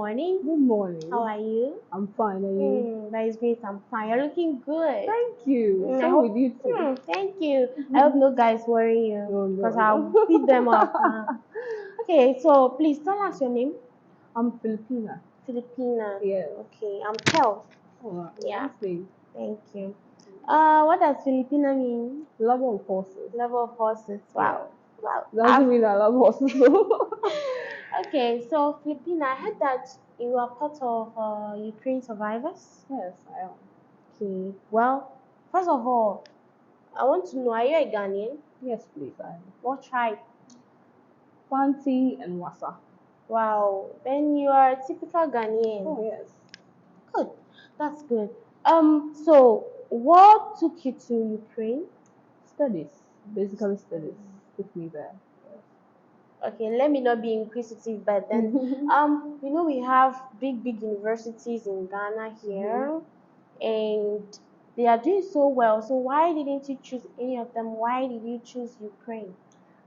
morning. Good morning. How are you? I'm fine. Are you? That is great. I'm fine. You're looking good. Thank you. I So hope. with you too. Thank you. I hope no guys worry you No, because no, I'll no. beat them up. Okay, so please tell us your name. I'm Filipina. Filipina. Yes. Okay, I'm Kel. Oh, Yeah. nice name. Thank you. What does Filipina mean? Lover of horses. Lover of horses. Wow. Wow. Doesn't mean I love horses though. Okay, so Filipina, I heard that you are part of Ukraine survivors. Yes, I am. Okay, well, first of all, I want to know, are you a Ghanaian? Yes, please. I am. What tribe? Fanti and Wasa. Wow, then you are a typical Ghanaian. Oh yes. Good, that's good. So what took you to Ukraine? Studies. Basically studies. Took me there. Okay, let me not be inquisitive, but then, we have big universities in Ghana here, and they are doing so well. So why didn't you choose any of them? Why did you choose Ukraine?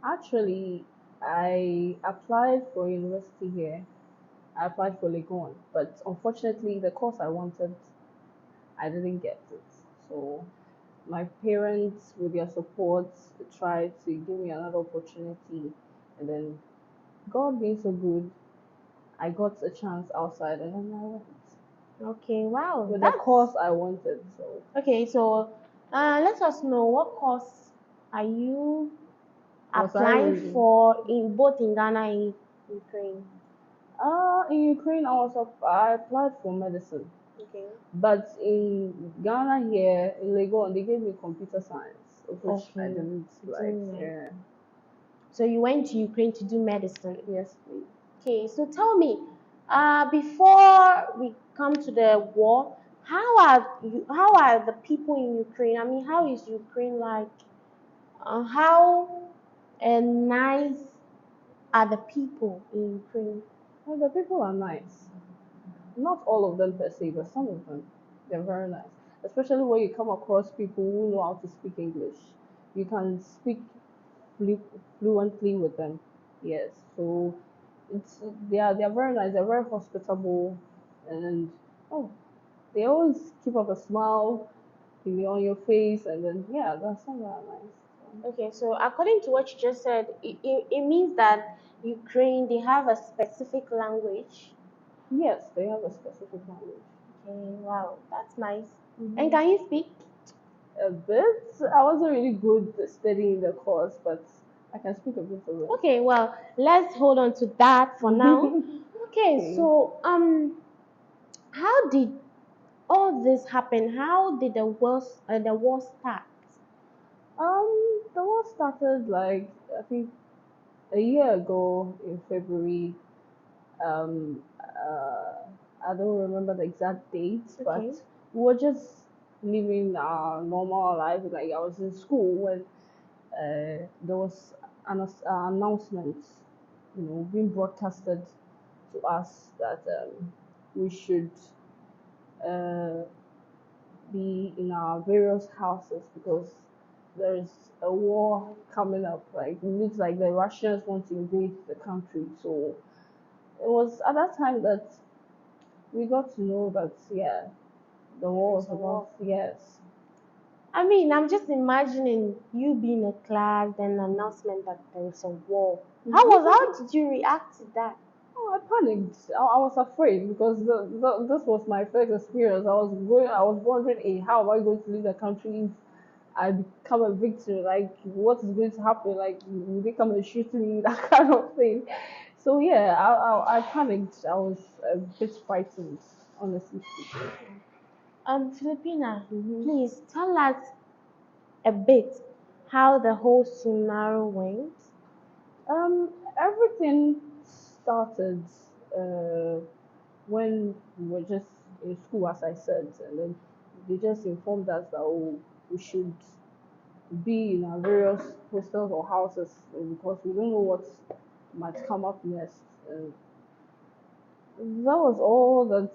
Actually, I applied for university here. I applied for Legon, but unfortunately, the course I wanted, I didn't get it. So my parents, with their support, tried to give me another opportunity, and then God being so good, I got a chance outside, and then I went Okay, wow, with the that's course I wanted. So okay. So, let us know what course are you was I applying reading? for in both in Ghana and Ukraine? In Ukraine, I applied for medicine. Okay. But in Ghana here, in Legon, they gave me computer science, of which I Okay. didn't like. Didn't like. Yeah. So you went to Ukraine to do medicine. Yes, please. Okay, so tell me, before we come to the war, how are the people in Ukraine? I mean, how is Ukraine like? How nice are the people in Ukraine? Well, the people are nice. Not all of them per se, but some of them, they're very nice. Especially when you come across people who know how to speak English. You can speak fluently with them. Yes. So it's they are very nice. They're very hospitable, and oh, they always keep up a smile on your face, and then yeah, that's some that are nice. Okay, so according to what you just said, it means that Ukraine they have a specific language. Yes, they have a specific language. Okay, wow, that's nice. Mm-hmm. And can you speak? A bit. I wasn't really good at studying the course, but I can speak a bit of it. Okay, well, let's hold on to that for now. Okay, Okay. so how did all this happen? How did the war start? The war started like I think a year ago in February. Um, I don't remember the exact date, Okay. but we were just living our normal life. Like I was in school when there was an announcement, being broadcasted to us that we should uh, be in our various houses because there's a war coming up. Like it looks like the Russians want to invade the country. So it was at that time that we got to know that yeah, the war was There's a war. about yes. I mean, I'm just imagining you being in a class, then an announcement that there is a war. How did you react to that? Oh, I panicked. I was afraid because this was my first experience. I was wondering, hey, how am I going to leave the country if I become a victim? Like, what is going to happen? Like, will they come and shoot me? That kind of thing. So yeah, I panicked. I was a bit frightened, honestly speaking. Filipina, Hmm. please tell us a bit how the whole scenario went. Everything started uh, when we were just in school, as I said, and then they just informed us that oh, we should be in our various hostels or houses because we don't know what might come up next. And that was all that.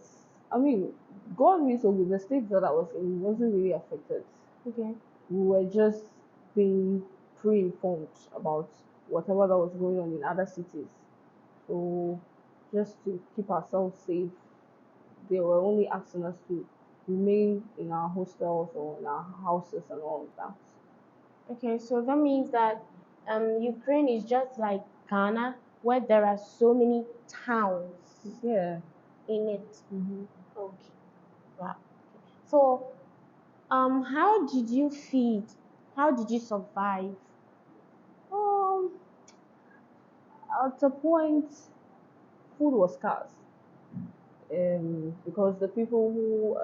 I mean, God me so with the state that I was in wasn't really affected. Okay. We were just being pre-informed about whatever that was going on in other cities. So just to keep ourselves safe. They were only asking us to remain in our hostels or in our houses and all of that. Okay, so that means that Ukraine is just like Ghana, where there are so many towns Yeah. in it. Hmm. Okay, wow. So, how did you feed? How did you survive? Um, at a point, food was scarce. Because the people who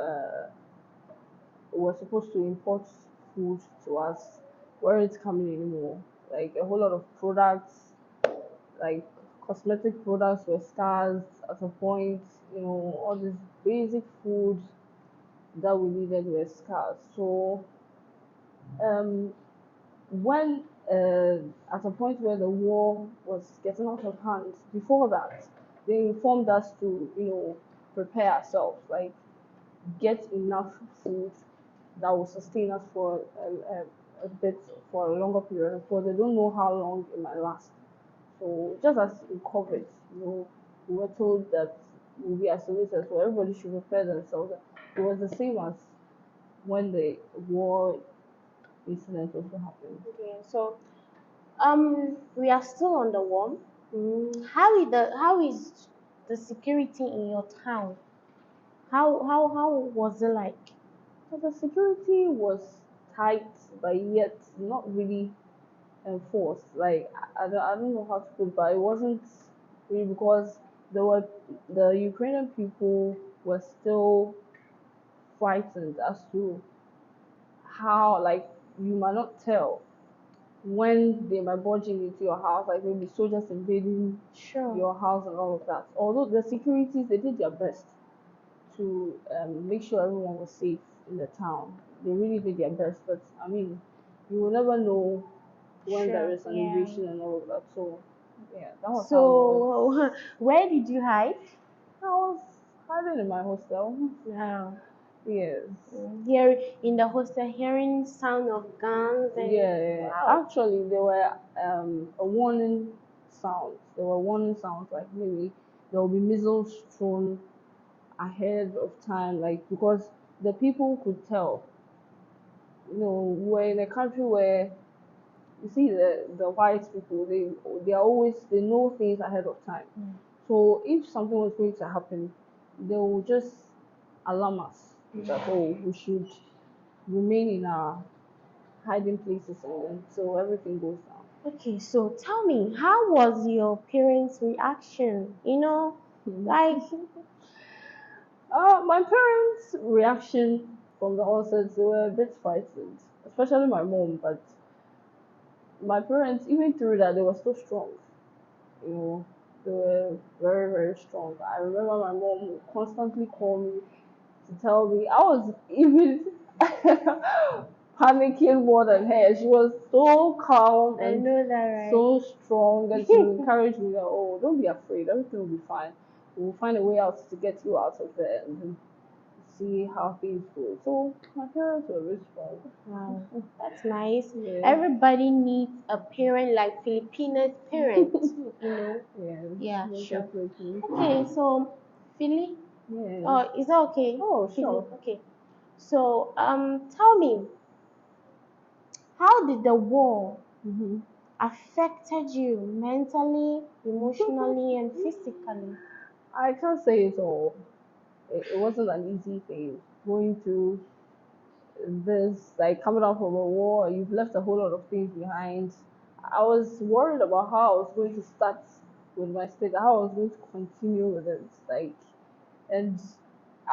were supposed to import food to us weren't coming anymore. Like a whole lot of products, like cosmetic products were scarce at a point. All these basic foods that we needed were scarce. So um, when at a point where the war was getting out of hand, before that, they informed us to prepare ourselves, like get enough food that will sustain us for a bit for a longer period, because they don't know how long it might last. So just as in COVID, we were told that we'll be isolated, so everybody should prepare themselves. It was the same as when the war incident also happened. Okay, so we are still on the war. How is the security in your town? How was it like? So the security was tight, but yet not really enforced. Like I don't know how to put it, but it wasn't really, because there were the Ukrainian people were still frightened as to how, like, you might not tell when they might barging into your house, like maybe soldiers invading Sure, your house and all of that. Although the securities, they did their best to make sure everyone was safe in the town. They really did their best, but I mean, you will never know when there sure, is an yeah. invasion and all of that. So yeah, that was how it was. So, where did you hide? I was hiding in my hostel. Wow. Yes. Here in the hostel, hearing sound of guns and Yeah, yeah. wow. Actually, there were a warning sounds. There were warning sounds, like maybe there will be missiles thrown ahead of time, like, because the people could tell. We're in a country where, you see, the white people, they are always, they know things ahead of time. So if something was going to happen, they will just alarm us that, oh, we should remain in our hiding places, and then so everything goes down. Okay, so tell me, how was your parents' reaction? Like, My parents' reaction from the onset, they were a bit frightened, especially my mom. But my parents, even through that, they were still strong. You know, they were very, very strong. I remember my mom would constantly call me to tell me. I was even panicking more than her. She was so calm I and know that, right? so strong, and she would encourage me that, oh, don't be afraid, everything will be fine. We'll find a way out to get you out of there and then see how things go. So my parents were very strong. Wow, that's nice. Yeah. Everybody needs a parent like Filipinas parent, you know? Yes, Yeah, most sure. definitely. Okay, so Philly, Yes. oh, is that okay? Oh, Philly, sure. okay. So, tell me, how did the war Mm-hmm. affected you mentally, emotionally, and physically? I can't say it all. It wasn't an easy thing going through this, like coming out from a war. You've left a whole lot of things behind. I was worried about how I was going to start with my state, how I was going to continue with it, like, and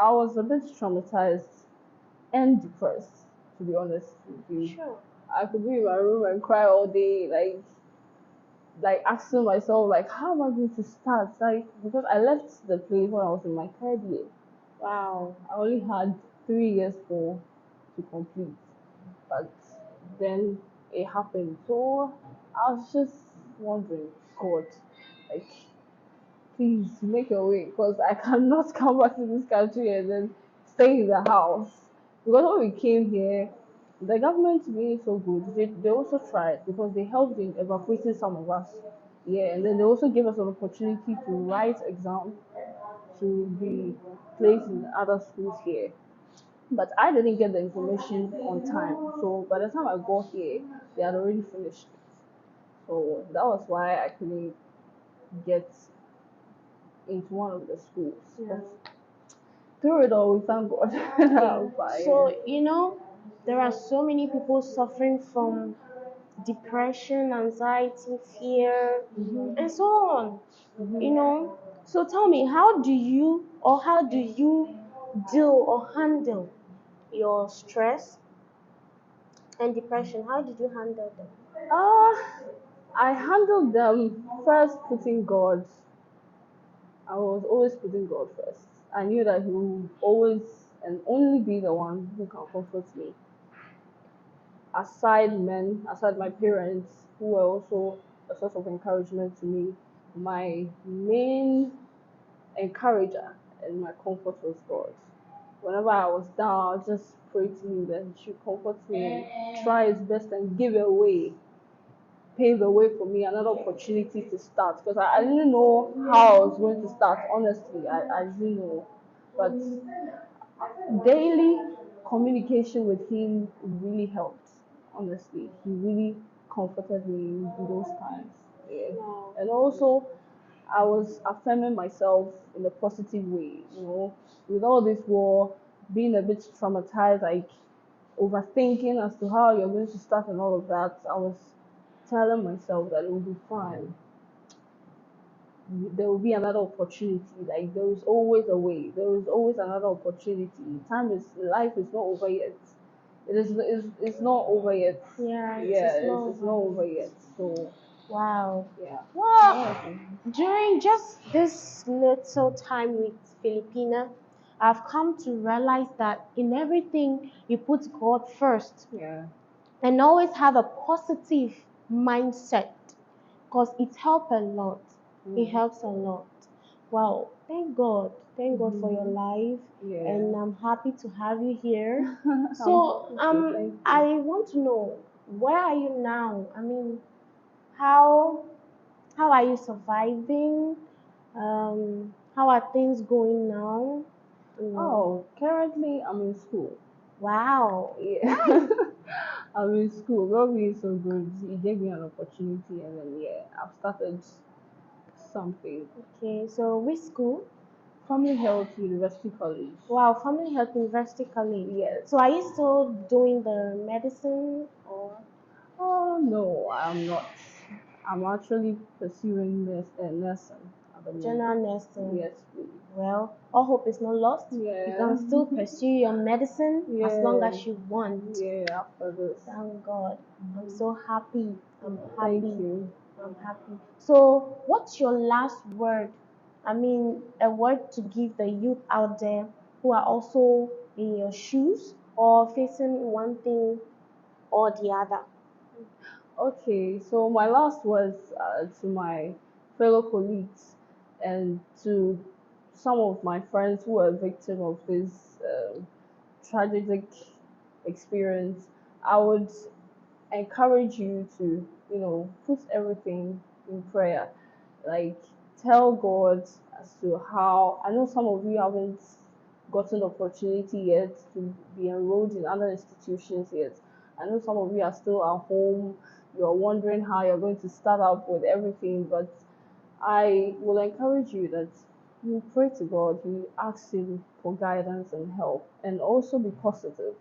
I was a bit traumatized and depressed, to be honest with you. Sure. I could be in my room and cry all day, like asking myself, like, how am I going to start? Like, because I left the place when I was in my third year. Wow. I only had 3 years more to complete, but then it happened. So I was just wondering, God, like, please make a way, because I cannot come back to this country and then stay in the house. Because when we came here, the government being so good, they also tried, because they helped in evacuating some of us. Yeah, and then they also gave us an opportunity to write exam to be placed in other schools here. But I didn't get the information on time. So by the time I got here, they had already finished it. So that was why I couldn't get into one of the schools. Yeah. But through it all, we thank God. I'm Okay. So, fine. there are so many people suffering from depression, anxiety, fear, and so on. So tell me, how do you deal or handle your stress and depression? How did you handle them? Uh, I handled them first putting God. I was always putting God first. I knew that He would always and only be the one who can comfort me. Aside my parents, who were also a source of encouragement to me, my main encourager and my comfort was God. Whenever I was down, I just prayed to Him that He should comfort me and try His best and pave a way for me, another opportunity to start. Because I didn't know how I was going to start, honestly. I didn't know. But daily communication with him really helped. Honestly, he really comforted me in those times. Yeah. Wow. And also, I was affirming myself in a positive way. With all this war, being a bit traumatized, like overthinking as to how you're going to start and all of that, I was telling myself that it will be fine. There will be another opportunity. Like there is always a way. There is always another opportunity. Life is not over yet. It's not over yet. Yeah, Yeah, it's not it's not over over yet. yet. So Wow. yeah. Well, Yeah. during just this little time with Filipina, I've come to realize that in everything you put God first Yeah. and always have a positive mindset because it helps a lot. It Mm. helps a lot. Wow, thank God. Thank God for your life, Yeah. and I'm happy to have you here. I'm So, happy to. Thank I you. want to know, where are you now? I mean, how how are you surviving? How are things going now? Oh, currently I'm in school. Wow. Yeah. I'm in school. God being so good. He gave me an opportunity and then yeah, I've started something. Okay, so which school? Family Health University College. Wow, Family Health University College. Yes. So are you still doing the medicine or Oh no, I'm not. I'm actually pursuing nursing at the general moment. nursing? Yes, please. Well, all hope is not lost. You Yeah. can still pursue your medicine as long Yeah. as you want. Yeah. After this. Thank God. I'm so happy. I'm Thank happy. you. I'm happy. So, what's your last word? I mean, a word to give the youth out there who are also in your shoes or facing one thing or the other. Okay, so my last was to my fellow colleagues and to some of my friends who were victim of this tragic experience. I would encourage you to, put everything in prayer. Like, tell God as to how. I know some of you haven't gotten the opportunity yet to be enrolled in other institutions yet. I know some of you are still at home. You're wondering how you're going to start up with everything, but I will encourage you that you pray to God, you ask Him for guidance and help, and also be positive.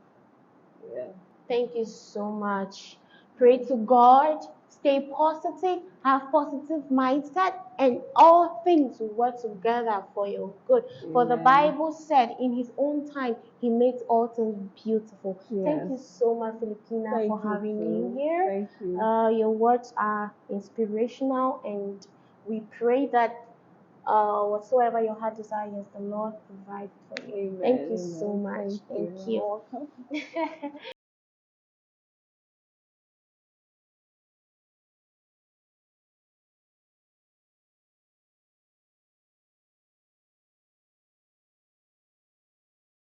Yeah. Thank you so much. Pray to God, stay positive, have positive mindset, and all things will work together for your good. For the Amen. Bible said, in His own time, He makes all things beautiful. Thank Yes. you so much, Filipina, Thank for you having me too. here. Thank you. Your words are inspirational, and we pray that whatsoever your heart desires, the Lord provide for you. Amen. Thank you so Amen. much. Thank Thank you. You're you. welcome.